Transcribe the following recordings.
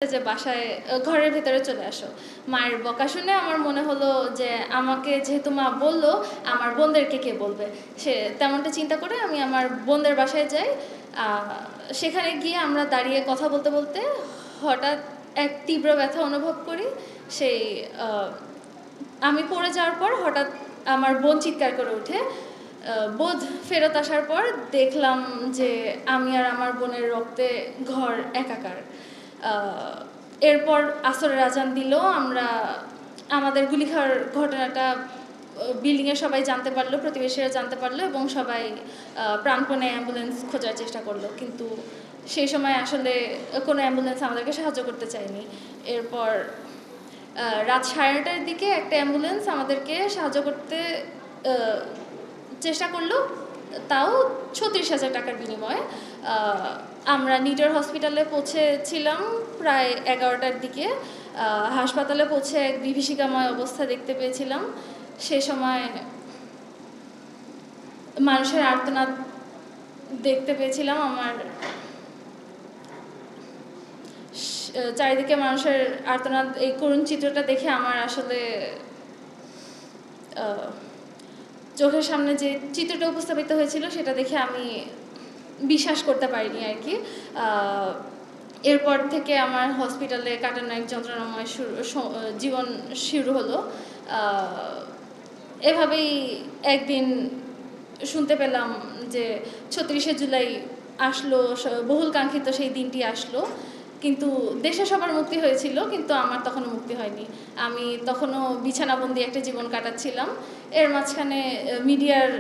যে বাসায় ঘরের ভেতরে চলে আসো। মায়ের বকা শুনে আমার মনে হলো যে আমাকে যেহেতু মা বললো, আমার বোনদেরকে কে বলবে, সে তেমনটা চিন্তা করে আমি আমার বোনদের বাসায় যাই। সেখানে গিয়ে আমরা দাঁড়িয়ে কথা বলতে বলতে হঠাৎ এক তীব্র ব্যথা অনুভব করি। সেই আমি পড়ে যাওয়ার পর হঠাৎ আমার বোন চিৎকার করে ওঠে। বোধ ফেরত আসার পর দেখলাম যে আমি আর আমার বোনের রক্তে ঘর একাকার। এরপর আসরের আজান দিল, আমরা আমাদের গুলি খাওয়ার ঘটনাটা বিল্ডিংয়ে সবাই জানতে পারলো, প্রতিবেশীরা জানতে পারলো এবং সবাই প্রাণপণে অ্যাম্বুলেন্স খোঁজার চেষ্টা করলো, কিন্তু সেই সময় আসলে কোনো অ্যাম্বুলেন্স আমাদেরকে সাহায্য করতে চায়নি। এরপর রাত 9:30টার দিকে একটা অ্যাম্বুলেন্স আমাদেরকে সাহায্য করতে চেষ্টা করলো, তাও 36,000 টাকার বিনিময়ে। আমরা নিডার হসপিটালে পৌঁছেছিলাম প্রায় 11টার দিকে। হাসপাতালে পৌঁছে এক বিভীষিকাময় অবস্থা দেখতে পেয়েছিলাম। সে সময় মানুষের আর্তনাদ দেখতে পেয়েছিলাম। আমার চারিদিকে মানুষের আর্তনাদ, এই করুণ চিত্রটা দেখে আমার আসলে চোখের সামনে যে চিত্রটা উপস্থাপিত হয়েছিল সেটা দেখে আমি বিশ্বাস করতে পারিনি আর কি। এরপর থেকে আমার হসপিটালে কাটানো এক যন্ত্রণাময় জীবন শুরু হলো। এভাবেই একদিন শুনতে পেলাম যে 36শে জুলাই আসলো, বহুল কাঙ্ক্ষিত সেই দিনটি আসলো, কিন্তু দেশে সবার মুক্তি হয়েছিল, কিন্তু আমার তখনও মুক্তি হয়নি। আমি তখনও বিছানাবন্দি একটা জীবন কাটাচ্ছিলাম। এর মাঝখানে মিডিয়ার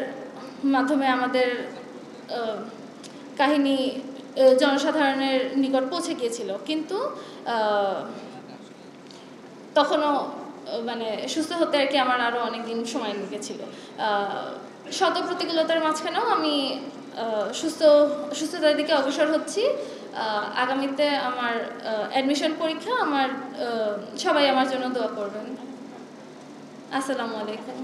মাধ্যমে আমাদের কাহিনী জনসাধারণের নিকট পৌঁছে গিয়েছিল, কিন্তু তখনও মানে সুস্থ হতে আর কি আমার আরও অনেক দিন সময় লেগেছিল। শত প্রতিকূলতার মাঝখানেও আমি সুস্থতার দিকে অগ্রসর হচ্ছি। আগামীতে আমার অ্যাডমিশন পরীক্ষা, সবাই আমার জন্য দোয়া করবেন। আসসালামু আলাইকুম।